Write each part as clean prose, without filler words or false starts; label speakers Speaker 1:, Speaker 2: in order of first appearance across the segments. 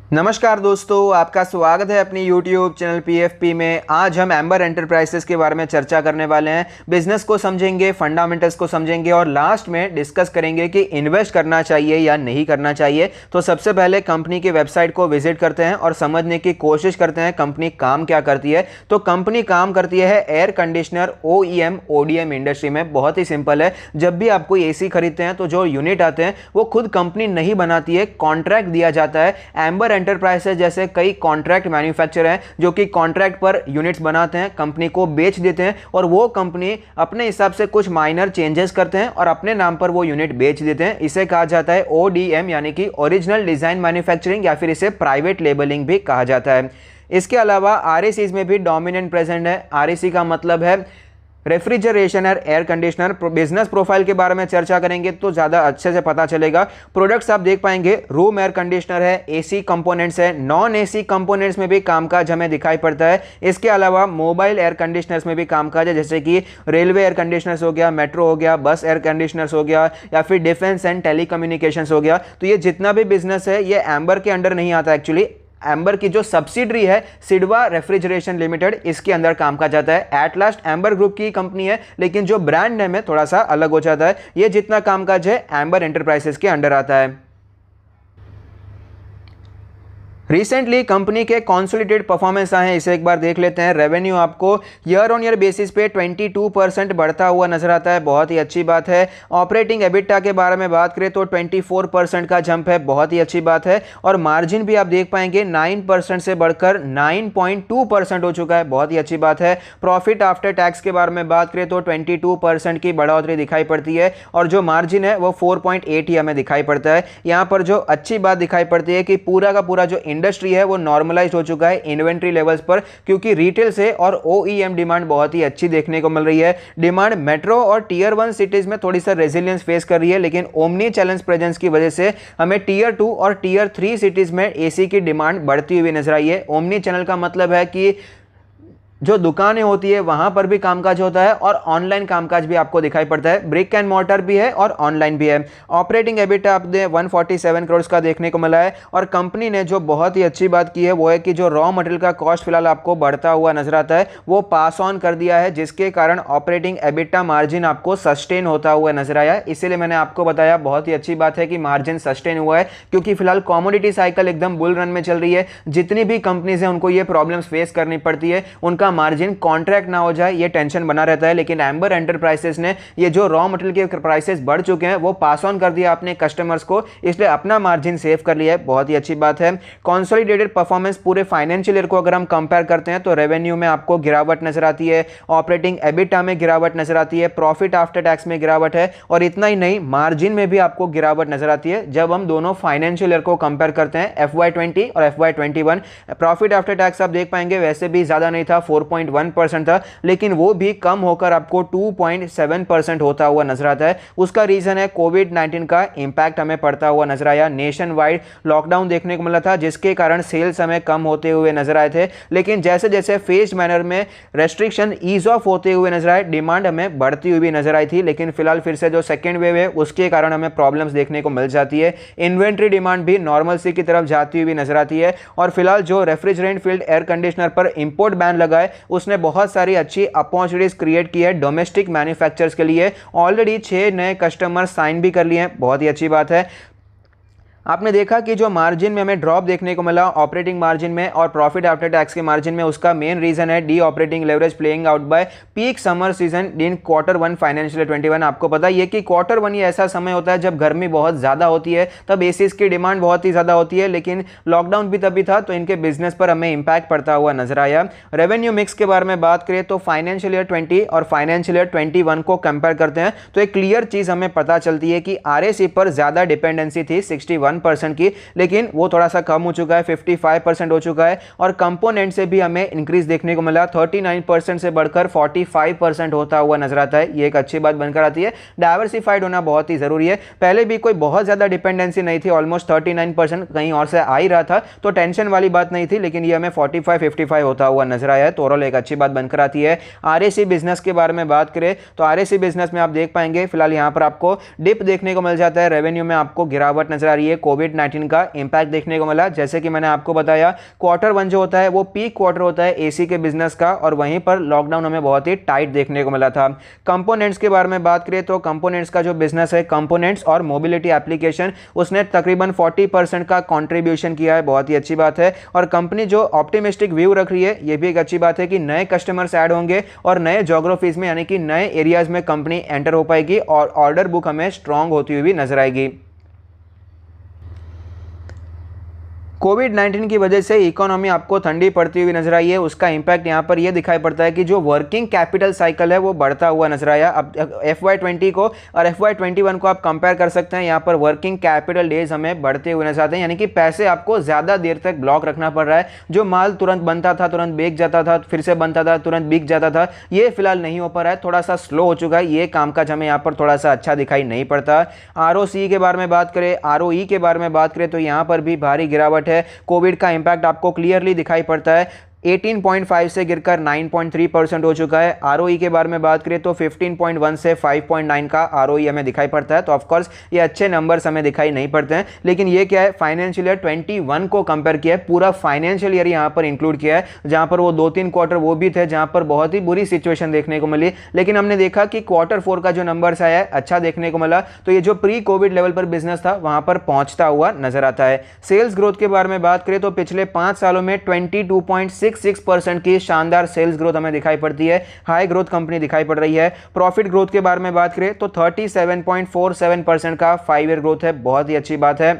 Speaker 1: नमस्कार दोस्तों, आपका स्वागत है अपनी YouTube चैनल PFP में। आज हम एम्बर एंटरप्राइजेस के बारे में चर्चा करने वाले हैं। बिजनेस को समझेंगे, फंडामेंटल्स को समझेंगे और लास्ट में डिस्कस करेंगे कि इन्वेस्ट करना चाहिए या नहीं करना चाहिए। तो सबसे पहले कंपनी की वेबसाइट को विजिट करते हैं और समझने की कोशिश करते हैं कंपनी काम क्या करती है। तो कंपनी काम करती है air conditioner OEM ODM industry में। बहुत ही सिंपल है, जब भी आप कोई AC खरीदते हैं तो जो यूनिट आते हैं वो खुद कंपनी नहीं बनाती है, कॉन्ट्रैक्ट दिया जाता है। एम्बर एंटरप्राइजेस जैसे कई कॉन्ट्रैक्ट मैन्युफैक्चरर हैं जो कि कॉन्ट्रैक्ट पर यूनिट्स बनाते हैं, कंपनी को बेच देते हैं और वो कंपनी अपने हिसाब से कुछ माइनर चेंजेस करते हैं और अपने नाम पर वो यूनिट बेच देते हैं। इसे कहा जाता है ODM यानी कि ओरिजिनल डिजाइन मैन्युफैक्चरिंग, या फिर इसे प्राइवेट लेबलिंग भी कहा जाता है। इसके अलावा RACs में भी डोमिनेंट प्रेजेंट है। RAC का मतलब है रेफ्रिजरेशन और एयर कंडीशनर। बिजनेस प्रोफाइल के बारे में चर्चा करेंगे तो ज़्यादा अच्छे से पता चलेगा। प्रोडक्ट्स आप देख पाएंगे, रूम एयर कंडीशनर है, AC कंपोनेंट्स है, नॉन AC कंपोनेंट्स में भी कामकाज हमें दिखाई पड़ता है। इसके अलावा मोबाइल एयर कंडीशनर्स में भी कामकाज है, जैसे कि रेलवे एयर कंडीशनर्स हो गया, मेट्रो हो गया, बस एयर कंडीशनर्स हो गया, या फिर डिफेंस एंड टेलीकम्युनिकेशंस हो गया। तो ये जितना भी बिजनेस है ये एम्बर के अंडर नहीं आता। एक्चुअली एम्बर की जो सब्सिडरी है सिडवा रेफ्रिजरेशन लिमिटेड, इसके अंदर काम का जाता है। एट लास्ट एम्बर ग्रुप की कंपनी है, लेकिन जो ब्रांड नेम है थोड़ा सा अलग हो जाता है। ये जितना कामकाज है एम्बर एंटरप्राइजेस के अंडर आता है। रिसेंटली कंपनी के कॉन्सोलिडेटेड परफॉर्मेंस आए हैं, इसे एक बार देख लेते हैं। रेवेन्यू आपको ईयर ऑन ईयर बेसिस पे 22% बढ़ता हुआ नजर आता है, बहुत ही अच्छी बात है। ऑपरेटिंग एबिटा के बारे में बात करें तो 24% का जंप है, बहुत ही अच्छी बात है। और मार्जिन भी आप देख पाएंगे 9% से बढ़कर 9.2% हो चुका है, बहुत ही अच्छी बात है। प्रॉफिट आफ्टर टैक्स के बारे में बात करें तो 22% की बढ़ोतरी दिखाई पड़ती है और जो मार्जिन है वो 4.8 ही हमें दिखाई पड़ता है। यहाँ पर जो अच्छी बात दिखाई पड़ती है कि पूरा का पूरा जो इंडस्ट्री है वो नॉर्मलाइज हो चुका है इन्वेंट्री लेवल्स पर, क्योंकि रिटेल से और OEM डिमांड बहुत ही अच्छी देखने को मिल रही है। डिमांड मेट्रो और टियर 1 सिटीज में थोड़ी सा रेजिलियंस फेस कर रही है, लेकिन ओमनी चैलेंज प्रेजेंस की वजह से हमें टियर 2 और टियर 3 सिटीज में AC की डिमांड बढ़ती हुई नजर आई है। ओमनी चैनल का मतलब है कि जो दुकानें होती है वहां पर भी कामकाज होता है और ऑनलाइन कामकाज भी आपको दिखाई पड़ता है। ब्रिक एंड मॉर्टर भी है और ऑनलाइन भी है। ऑपरेटिंग एबिटा आपने 147 करोड़ का देखने को मिला है। और कंपनी ने जो बहुत ही अच्छी बात की है वो है कि जो रॉ मटेरियल का कॉस्ट फिलहाल आपको बढ़ता हुआ नजर आता है वो पास ऑन कर दिया है, जिसके कारण ऑपरेटिंग एबिटा मार्जिन आपको सस्टेन होता हुआ नजर आया। इसीलिए मैंने आपको बताया बहुत ही अच्छी बात है कि मार्जिन सस्टेन हुआ है, क्योंकि फिलहाल कॉमोडिटी साइकिल एकदम बुल रन में चल रही है। जितनी भी कंपनीज है उनको ये प्रॉब्लम्स फेस करनी पड़ती है, उनका मार्जिन कॉन्ट्रैक्ट ना हो जाए ये टेंशन बना रहता है। लेकिन एम्बर एंटरप्राइजेस ने ये जो रॉ मटेरियल के प्राइसेस बढ़ चुके हैं वो पास ऑन कर दिया अपने कस्टमर्स को, इसलिए अपना मार्जिन सेव कर लिया है, बहुत ही अच्छी बात है। कंसोलिडेटेड परफॉर्मेंस पूरे फाइनेंशियल ईयर को अगर हम कंपेयर करते हैं तो रेवेन्यू में आपको गिरावट नजर आती है, ऑपरेटिंग एबिटा में गिरावट नजर आती है, प्रॉफिट आफ्टर टैक्स में गिरावट है, और इतना ही नहीं मार्जिन में भी आपको गिरावट नजर आती है जब हम दोनों फाइनेंशियल ईयर को कंपेयर करते हैं, FY20 और FY21। प्रॉफिट आफ्टर टैक्स आप देख पाएंगे वैसे भी ज्यादा नहीं था, 4.1% था, लेकिन वो भी कम होकर आपको 2.7% होता हुआ नजर आता है। उसका रीजन है कोविड-19 का इंपैक्ट हमें पड़ता हुआ नजर आया। नेशन वाइड लॉकडाउन देखने को मिला था, जिसके कारण सेल्स हमें कम होते हुए नजर आए थे, लेकिन जैसे जैसे फेज्ड मैनर में रेस्ट्रिक्शन ईज ऑफ होते हुए नजर आए, डिमांड हमें बढ़ती हुई नजर आई थी। लेकिन फिलहाल फिर से जो सेकेंड वेव है उसके कारण हमें प्रॉब्लम्स देखने को मिल जाती है। इन्वेंट्री डिमांड भी नॉर्मल सी की तरफ जाती हुई नजर आती है। और फिलहाल जो रेफ्रिजरेंट फील्ड एयर कंडीशनर पर इंपोर्ट बैन लगा है उसने बहुत सारी अच्छी अपॉर्चुनिटीज क्रिएट की है डोमेस्टिक मैन्युफैक्चरर्स के लिए। ऑलरेडी 6 नए कस्टमर साइन भी कर लिए हैं, बहुत ही अच्छी बात है। आपने देखा कि जो मार्जिन में हमें ड्रॉप देखने को मिला ऑपरेटिंग मार्जिन में और प्रॉफिट आफ्टर टैक्स के मार्जिन में, उसका मेन रीजन है D operating leverage playing out by peak summer season in Q1 financial 21। आपको पता है कि Q1 ही ऐसा समय होता है जब गर्मी बहुत ज़्यादा होती है, तब एसीज की डिमांड बहुत ही ज़्यादा होती है, लेकिन लॉकडाउन भी तभी था तो इनके बिजनेस पर हमें इंपैक्ट पड़ता हुआ नजर आया। रेवेन्यू मिक्स के बारे में बात करें तो फाइनेंशियल ईयर 20 और फाइनेंशियल ईयर 21 को कंपेयर करते हैं तो एक क्लियर चीज़ हमें पता चलती है कि RAC पर ज़्यादा डिपेंडेंसी थी 61% की, लेकिन वो थोड़ा सा कम हो चुका है, 55% हो चुका है। और कंपोनेंट से भी हमें इंक्रीज देखने को मिला, 39% से बढ़कर 45% होता हुआ नजर आता है। ये एक अच्छी बात बनकर आती है। डाइवर्सिफाइड होना बहुत ही जरूरी है। पहले भी कोई बहुत ज्यादा डिपेंडेंसी नहीं थी, ऑलमोस्ट 39% कहीं और से आ ही रहा था तो टेंशन वाली बात नहीं थी, लेकिन ये हमें 45-55 होता हुआ नजर आया है, तो ओवरऑल एक अच्छी बात बनकर आती है। RAC बिजनेस के बारे में बात करें तो RAC बिजनेस में आप देख पाएंगे फिलहाल यहाँ पर आपको डिप देखने को मिल जाता है। रेवेन्यू में आपको गिरावट नजर आ रही है, कोविड-19 का इंपैक्ट देखने को मिला। जैसे कि मैंने आपको बताया, क्वार्टर 1 जो होता है वो पीक क्वार्टर होता है एसी के बिजनेस का, और वहीं पर लॉकडाउन हमें बहुत ही टाइट देखने को मिला था। कंपोनेंट्स के बारे में बात करें तो कंपोनेंट्स का जो बिजनेस है, कंपोनेंट्स और मोबिलिटी एप्लीकेशन, उसने तकरीबन 40% का कंट्रीब्यूशन किया है, बहुत ही अच्छी बात है। और कंपनी जो ऑप्टिमिस्टिक व्यू रख रही है, ये भी एक अच्छी बात है कि नए कस्टमर्स ऐड होंगे और नए ज्योग्राफीज में यानी कि नए एरियाज में कंपनी एंटर हो पाएगी और ऑर्डर बुक हमें स्ट्रांग होती हुई भी नजर आएगी। कोविड-19 की वजह से इकोनॉमी आपको ठंडी पड़ती हुई नजर आई है। उसका इंपैक्ट यहाँ पर यह दिखाई पड़ता है कि जो वर्किंग कैपिटल साइकिल है वो बढ़ता हुआ नजर आया। अब FY20 को और FY21 को आप कंपेयर कर सकते हैं। यहाँ पर वर्किंग कैपिटल डेज हमें बढ़ते हुए नजर आते हैं, यानी कि पैसे आपको ज़्यादा देर तक ब्लॉक रखना पड़ रहा है। जो माल तुरंत बनता था, तुरंत बिक जाता था, फिर से बनता था, तुरंत बिक जाता था, ये फिलहाल नहीं हो पा रहा है, थोड़ा सा स्लो हो चुका है। ये कामकाज हमें यहाँ पर थोड़ा सा अच्छा दिखाई नहीं पड़ता। ROC के बारे में बात करें, ROE के बारे में बात करें तो यहाँ पर भी भारी गिरावट है। कोविड का इंपैक्ट आपको क्लियरली दिखाई पड़ता है। 18.5 से गिरकर 9.3% हो चुका है। ROE के बारे में बात करें तो 15.1 से 5.9 का ROE हमें दिखाई पड़ता है। तो ऑफकोर्स ये अच्छे नंबर्स हमें दिखाई नहीं पड़ते हैं, लेकिन ये क्या है, फाइनेंशियल ईयर 21 को कंपेयर किया है, पूरा फाइनेंशियल ईयर यहाँ पर इंक्लूड किया है, जहाँ पर वो 2-3 क्वार्टर वो भी थे जहाँ पर बहुत ही बुरी सिचुएशन देखने को मिली। लेकिन हमने देखा कि क्वार्टर 4 का जो नंबर्स आया है अच्छा देखने को मिला, तो ये जो प्री कोविड लेवल पर बिजनेस था वहाँ पर पहुँचता हुआ नजर आता है। सेल्स ग्रोथ के बारे में बात करें तो पिछले 5 सालों में 22.66% की शानदार सेल्स ग्रोथ हमें दिखाई पड़ती है। हाई ग्रोथ कंपनी दिखाई पड़ रही है। प्रॉफिट ग्रोथ के बारे में बात करें तो 37.47% का 5 ईयर ग्रोथ है, बहुत ही अच्छी बात है।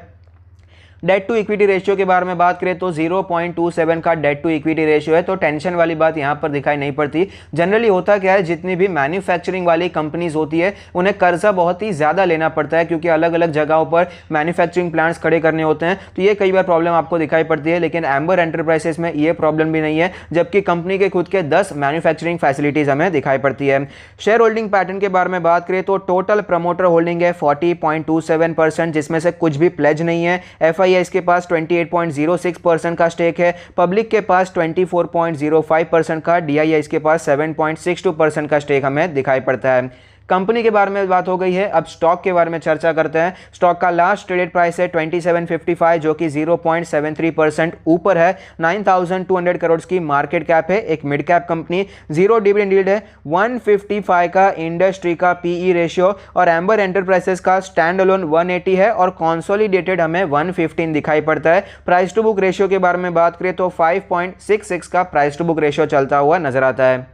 Speaker 1: डेट टू इक्विटी रेशियो के बारे में बात करें तो 0.27 का डेट टू इक्विटी रेशियो है, तो टेंशन वाली बात यहां पर दिखाई नहीं पड़ती। जनरली होता क्या है, जितनी भी मैन्युफैक्चरिंग वाली कंपनीज होती है उन्हें कर्जा बहुत ही ज़्यादा लेना पड़ता है, क्योंकि अलग अलग जगहों पर मैन्युफैक्चरिंग प्लांट्स खड़े करने होते हैं, तो ये कई बार प्रॉब्लम आपको दिखाई पड़ती है। लेकिन एम्बर एंटरप्राइजेस में ये प्रॉब्लम भी नहीं है, जबकि कंपनी के खुद के 10 मैन्युफैक्चरिंग फैसिलिटीज हमें दिखाई पड़ती है। शेयर होल्डिंग पैटर्न के बारे में बात करें तो टोटल प्रमोटर होल्डिंग है 40.27%, जिसमें से कुछ भी प्लेज नहीं है। FII के पास 28.06% का स्टेक है, पब्लिक के पास 24.05% का, DII के पास 7.62% का स्टेक हमें दिखाई पड़ता है। कंपनी के बारे में बात हो गई है, अब स्टॉक के बारे में चर्चा करते हैं। स्टॉक का लास्ट ट्रेडेड प्राइस है 2755, जो कि 0.73% ऊपर है। 9200 करोड़ की मार्केट कैप है, एक mid cap company, 0 dividend yield है, 155 का इंडस्ट्री का PE रेशियो, और एम्बर एंटरप्राइजेस का स्टैंड अलोन 180 है और कंसोलिडेटेड हमें 115 दिखाई पड़ता है। प्राइस टू बुक रेशियो के बारे में बात करें तो 5.66 का प्राइस टू बुक रेशियो चलता हुआ नजर आता है।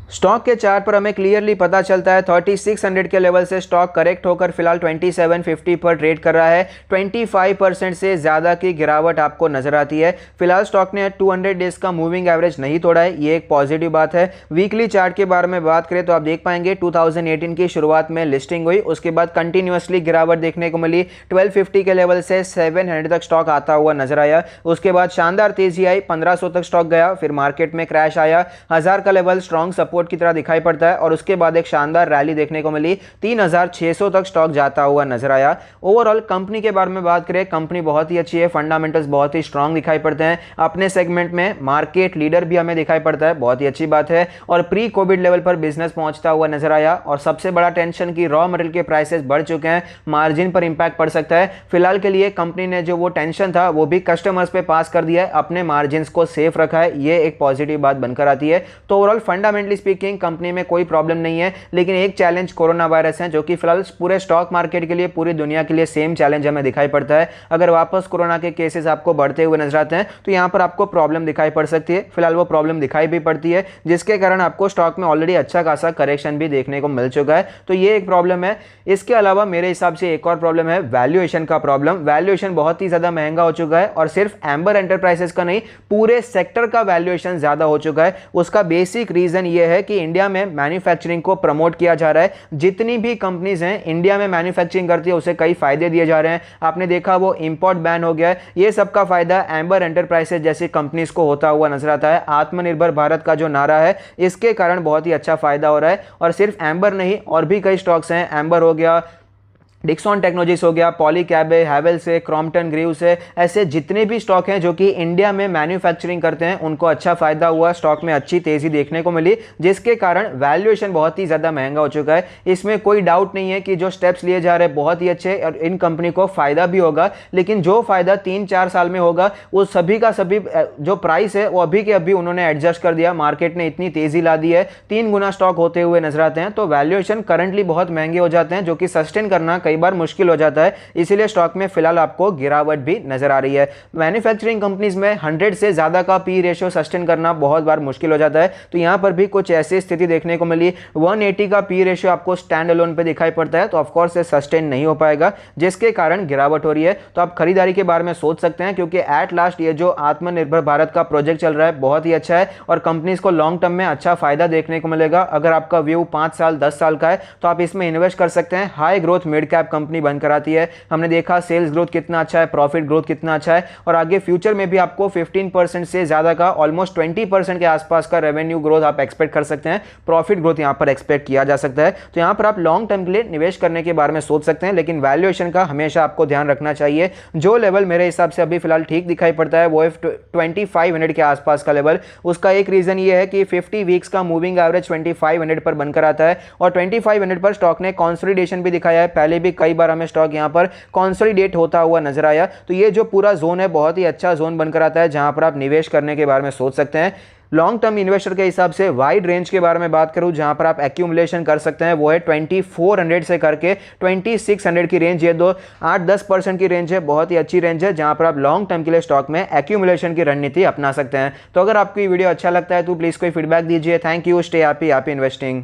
Speaker 1: स्टॉक के चार्ट पर हमें क्लियरली पता चलता है 3600 के लेवल से स्टॉक करेक्ट होकर फिलहाल 2750 पर ट्रेड कर रहा है। 25% से ज़्यादा की गिरावट आपको नजर आती है। फिलहाल स्टॉक ने 200 डेज का मूविंग एवरेज नहीं तोड़ा है, ये एक पॉजिटिव बात है। वीकली चार्ट के बारे में बात करें तो आप देख पाएंगे 2018 की शुरुआत में लिस्टिंग हुई, उसके बाद कंटिन्यूसली गिरावट देखने को मिली। 1250 के लेवल से 700 तक स्टॉक आता हुआ नजर आया, उसके बाद शानदार तेजी आई, 1500 तक स्टॉक गया, फिर मार्केट में क्रैश आया, 1000 का लेवल स्ट्रॉन्ग सपोर्ट की तरह दिखाई पड़ता है और उसके बाद एक शानदार रैली देखने को मिली, 3600 तक स्टॉक जाता हुआ नजर आया। ओवरऑल कंपनी के बारे में बात करें, कंपनी बहुत ही अच्छी है, फंडामेंटल्स बहुत ही स्ट्रांग दिखाई पड़ते हैं, अपने सेगमेंट में मार्केट लीडर भी हमें दिखाई पड़ता है, बहुत ही अच्छी बात है। और प्री कोविड लेवल पर बिजनेस पहुंचता हुआ नजर आया। और सबसे बड़ा टेंशन की रॉ मटेरियल के प्राइसेस बढ़ चुके हैं, मार्जिन पर इंपैक्ट पड़ सकता है। फिलहाल के लिए कंपनी ने जो वो टेंशन था वो भी कस्टमर्स पे पास कर दिया है, अपने मार्जिन को सेफ रखा है, ये एक पॉजिटिव बात बनकर आती है। तो ओवरऑल फंडामेंटली स्पीकिंग कंपनी में कोई प्रॉब्लम नहीं है, लेकिन एक चैलेंज कोरोना वायरस है, जो कि फिलहाल पूरे स्टॉक मार्केट के लिए, पूरी दुनिया के लिए सेम चैलेंज हमें दिखाई पड़ता है। अगर वापस कोरोना के केसेस आपको बढ़ते हुए नजर आते हैं तो यहां पर आपको प्रॉब्लम दिखाई पड़ सकती है। फिलहाल वो प्रॉब्लम दिखाई भी पड़ती है, जिसके कारण आपको स्टॉक में ऑलरेडी अच्छा खासा करेक्शन भी देखने को मिल चुका है, तो ये एक प्रॉब्लम है। इसके अलावा मेरे हिसाब से एक और प्रॉब्लम है वैल्यूएशन का प्रॉब्लम। वैल्यूएशन बहुत ही ज्यादा महंगा हो चुका है और सिर्फ एम्बर एंटरप्राइजेस का नहीं, पूरे सेक्टर का वैल्यूएशन ज्यादा हो चुका है। उसका बेसिक रीजन ये है कि इंडिया में मैन्युफैक्चरिंग को प्रमोट किया जा रहा है। जितनी भी कंपनीज हैं इंडिया में मैन्युफैक्चरिंग करती है, उसे कई फायदे दिए जा रहे हैं। आपने देखा वो इंपोर्ट बैन हो गया है, ये सबका फायदा एम्बर एंटरप्राइजेस जैसी कंपनीज को होता हुआ नजर आता है। आत्मनिर्भर भारत का जो नारा है, इसके कारण बहुत ही अच्छा फायदा हो रहा है। और सिर्फ एम्बर नहीं, और भी कई स्टॉक्स हैं, एम्बर हो गया, डिक्सॉन टेक्नोलॉजीज हो गया, पॉलीकैब है, हैवेल्स है, क्रॉम्पटन ग्रीव्स है, ऐसे जितने भी स्टॉक हैं जो कि इंडिया में मैन्युफैक्चरिंग करते हैं उनको अच्छा फायदा हुआ, स्टॉक में अच्छी तेजी देखने को मिली, जिसके कारण वैल्यूएशन बहुत ही ज़्यादा महंगा हो चुका है। इसमें कोई डाउट नहीं है कि जो स्टेप्स लिए जा रहे हैं बहुत ही अच्छे और इन कंपनी को फायदा भी होगा, लेकिन जो फायदा 3-4 साल में होगा वो सभी का सभी जो प्राइस है वो अभी के अभी उन्होंने एडजस्ट कर दिया। मार्केट ने इतनी तेजी ला दी है, 3 गुना स्टॉक होते हुए नजर आते हैं, तो वैल्यूएशन करंटली बहुत महंगे हो जाते हैं जो कि सस्टेन करना कई बार मुश्किल हो जाता है। इसीलिए स्टॉक में फिलहाल आपको गिरावट भी नजर आ रही है। मैन्युफैक्चरिंग कंपनीज में 100 से ज्यादा का पी रेशियो सस्टेन करना बहुत बार मुश्किल हो जाता है, तो यहां पर भी कुछ ऐसी स्थिति देखने को मिली। 180 का पी रेशियो आपको स्टैंड अलोन पे दिखाई पड़ता है, तो ऑफकोर्स ये सस्टेन नहीं हो पाएगा, जिसके कारण गिरावट हो रही है। तो आप खरीदारी के बारे में सोच सकते हैं, क्योंकि एट लास्ट ये जो आत्मनिर्भर भारत का प्रोजेक्ट चल रहा है बहुत ही अच्छा है और कंपनीज को लॉन्ग टर्म में अच्छा फायदा देखने को मिलेगा। अगर आपका व्यू 5 साल 10 साल का है तो आप इसमें इन्वेस्ट कर सकते हैं। High growth mid cap company बनकर आती है, हमने देखा सेल्स ग्रोथ कितना अच्छा है, प्रॉफिट ग्रोथ कितना अच्छा है, और आगे फ्यूचर में भी आपको 15% से ज्यादा का ऑलमोस्ट 20% के आसपास का रेवेन्यू ग्रोथ आप एक्सपेक्ट कर सकते हैं, प्रॉफिट ग्रोथ यहां पर एक्सपेक्ट किया जा सकता है। तो यहां पर आप लॉन्ग टर्म के लिए निवेश करने के बारे में सोच सकते हैं, लेकिन वैल्यूएशन का हमेशा आपको ध्यान रखना चाहिए। जो लेवल मेरे हिसाब से अभी फिलहाल ठीक दिखाई पड़ता है वो है 2500 के आसपास का लेवल। उसका एक रीजन ये है कि 50 वीक्स का मूविंग एवरेज 2500 पर बनकर आता है और 2500 पर स्टॉक ने कंसोलिडेशन भी दिखाया है। पहले भी कई बार हमें स्टॉक यहां पर कंसोलिडेट होता हुआ नजर आया, तो ये जो पूरा जोन है बहुत ही अच्छा जोन बनकर आता है जहां पर आप निवेश करने के बारे में सोच सकते हैं। लॉन्ग टर्म इन्वेस्टर के हिसाब से वाइड रेंज के बारे में बात करूं जहां पर आप एक्यूमुलेशन कर सकते हैं वो है 2400 से करके 2600 की रेंज, ये 8-10% की रेंज है, बहुत ही अच्छी रेंज है जहां पर आप लॉन्ग टर्म के लिए स्टॉक में एक्यूमुलेशन की रणनीति अपना सकते हैं। तो अगर आपको ये वीडियो अच्छा लगता है तो प्लीज कोई फीडबैक दीजिए। Thank you, stay happy, happy investing.